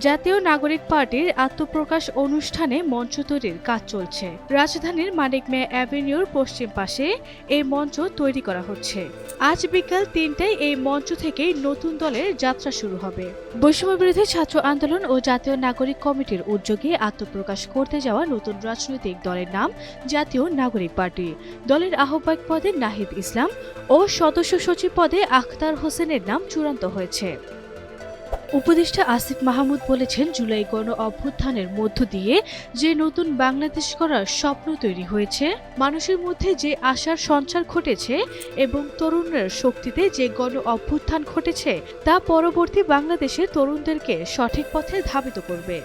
জাতীয় নাগরিক পার্টির আত্মপ্রকাশ অনুষ্ঠানে মঞ্চ তৈরির কাজ চলছে। রাজধানীর মানিক মিয়া অ্যাভিনিউর পশ্চিম পাশে এই মঞ্চ তৈরি করা হচ্ছে। আজ বিকাল ৩টায় এই মঞ্চ থেকেই নতুন দলের যাত্রা শুরু হবে। বৈষম্যবিরোধী ছাত্র আন্দোলন ও জাতীয় নাগরিক কমিটির উদ্যোগে আত্মপ্রকাশ করতে যাওয়া নতুন রাজনৈতিক দলের নাম জাতীয় নাগরিক পার্টি। দলের আহ্বায়ক পদে নাহিদ ইসলাম ও সদস্য সচিব পদে আখতার হোসেনের নাম চূড়ান্ত হয়েছে। উপদেষ্টা আসিফ মাহমুদ বলেছেন, জুলাই গণ অভ্যুত্থানের মধ্য দিয়ে যে নতুন বাংলাদেশ করার স্বপ্ন তৈরি হয়েছে, মানুষের মধ্যে যে আশার সঞ্চার ঘটেছে এবং তরুণের শক্তিতে যে গণ অভ্যুত্থান ঘটেছে তা পরবর্তী বাংলাদেশের তরুণদেরকে সঠিক পথে ধাবিত করবে।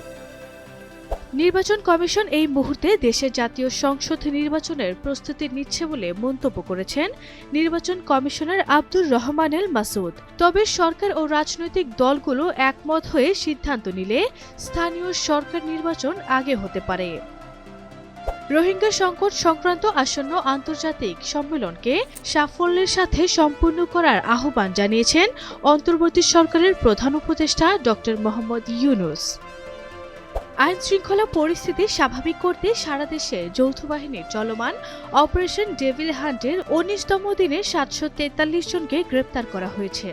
নির্বাচন কমিশন এই মুহূর্তে দেশের জাতীয় সংসদ নির্বাচনের প্রস্তুতি নিচ্ছে বলে মন্তব্য করেছেন নির্বাচন কমিশনার আব্দুর রহমান এল মাসুদ। তবে সরকার ও রাজনৈতিক দলগুলো একমত হয়ে সিদ্ধান্ত নিলে স্থানীয় সরকার নির্বাচন আগে হতে পারে। রোহিঙ্গা সংকট সংক্রান্ত আসন্ন আন্তর্জাতিক সম্মেলনকে সাফল্যের সাথে সম্পূর্ণ করার আহ্বান জানিয়েছেন অন্তর্বর্তী সরকারের প্রধান উপদেষ্টা ডক্টর মোহাম্মদ ইউনূস। আইন শৃঙ্খলা পরিস্থিতি স্বাভাবিক করতে সারা দেশে যৌথ বাহিনীর চলমান অপারেশন ডেভিল হান্টের ১৯তম দিনে ৭৪৩ জনকে গ্রেপ্তার করা হয়েছে।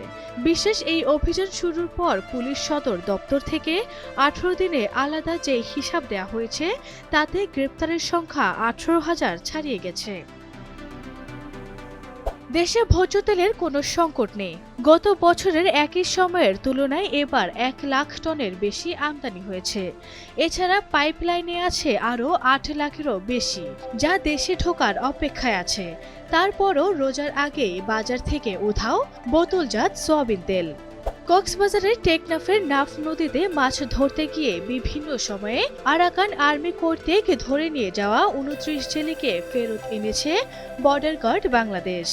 বিশেষ এই অভিযান শুরুর পর পুলিশ সদর দপ্তর থেকে ১৮ দিনে আলাদা যে হিসাব দেয়া হয়েছে তাতে গ্রেপ্তারের সংখ্যা ১৮,০০০ ছাড়িয়ে গেছে। দেশে ভোজ্য তেলের কোনো সংকট নেই। গত বছরের একই সময়ের তুলনায় এবার ১ লাখ টনের বেশি আমদানি হয়েছে। এছাড়া পাইপলাইনে আছে আরও ৮ লাখেরও বেশি, যা দেশে ঢোকার অপেক্ষায় আছে। তারপরও রোজার আগেই বাজার থেকে উধাও বোতলজাত সয়াবিন তেল। কক্সবাজারের টেকনাফের নাফ নদীতে মাছ ধরতে গিয়ে বিভিন্ন সময়ে আরাকান আর্মি কর্তৃক ধরে নিয়ে যাওয়া ২৯ জেলেকে ফেরত এনেছে বর্ডার গার্ড বাংলাদেশ।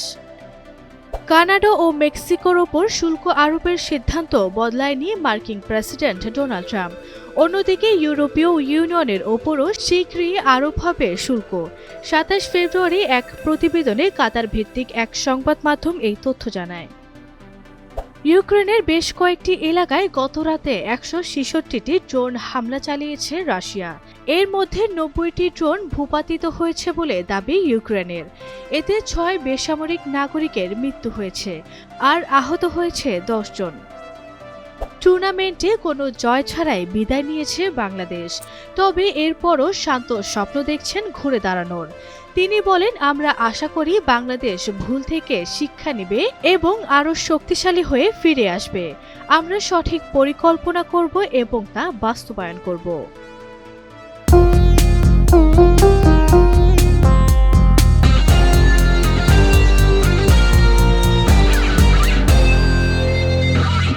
কানাডা ও মেক্সিকোর ওপর শুল্ক আরোপের সিদ্ধান্ত বদলায়নি মার্কিন প্রেসিডেন্ট ডোনাল্ড ট্রাম্প। অন্যদিকে ইউরোপীয় ইউনিয়নের ওপরও শীঘ্রই আরোপ হবে শুল্ক। ২৭ ফেব্রুয়ারি এক প্রতিবেদনে কাতার ভিত্তিক এক সংবাদ মাধ্যম এই তথ্য জানায়। ইউক্রেনের বেশ কয়েকটি এলাকায় গতরাতে ১৬৬টি ড্রোন হামলা চালিয়েছে রাশিয়া। এর মধ্যে ৯০টি ড্রোন ভূপাতিত হয়েছে বলে দাবি ইউক্রেনের। এতে ৬ বেসামরিক নাগরিকের মৃত্যু হয়েছে আর আহত হয়েছে ১০ জন। টুর্নামেন্টে কোনো জয় ছাড়াই বিদায় নিয়েছে বাংলাদেশ। তবে এরপরও শান্ত স্বপ্ন দেখছেন ঘুরে দাঁড়ানোর। তিনি বলেন, আমরা আশা করি বাংলাদেশ ভুল থেকে শিক্ষা নেবে এবং আরও শক্তিশালী হয়ে ফিরে আসবে। আমরা সঠিক পরিকল্পনা করব এবং তা বাস্তবায়ন করব।